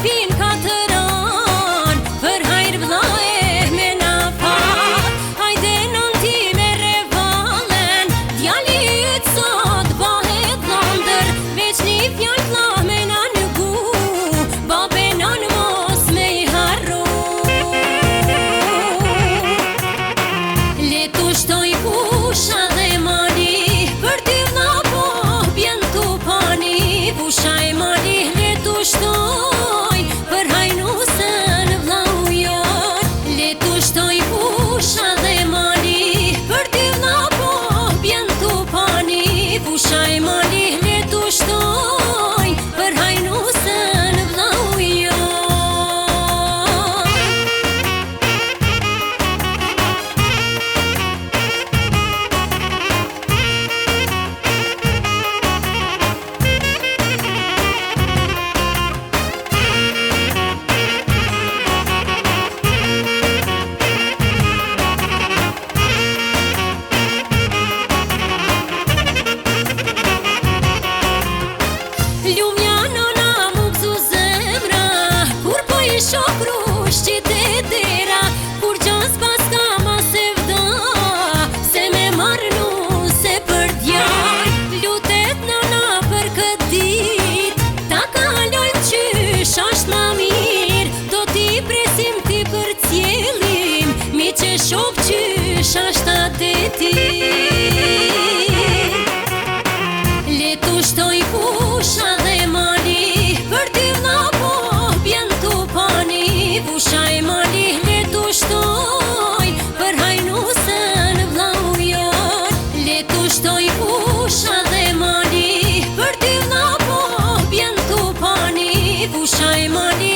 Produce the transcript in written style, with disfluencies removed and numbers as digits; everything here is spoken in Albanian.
pin katëran, për hajr vllae me na fal. Hajde nënti me revallen, djali yt sot bahet dhëndër, veç një fjall vlla me na nëgu, baben an mos me I harru. Le tu shtoj pusha dhe mali, për ty vlla po bjen tu pani. Pusha e mali le tu shtoj, për hajnusën vllau jon. Le tu shtoj pusha dhe mali, për ty vlla po bjen tu pani. Pusha e mali le tu shtoj, për hajnusën vllau jon. Lumja nëna mu gzu zemra, kur po I shoh krushqit e dera. Kur gjans pas ka ma se vda, se me marnu se për djal. Lutet nëna për kët dit, ta kalojm qysh asht ma mir. Do t'i presim ti për cjellim, mi që shoh qysh asht atë ti. Le tu shtoj pusha dhe mali, për ty vlla po bjen tu pani. Pusha e mali le tu shtoj, për hajnusën vllau jon. Le tu shtoj pusha dhe mali, për ty vlla po bjen tu pani. Pusha e mali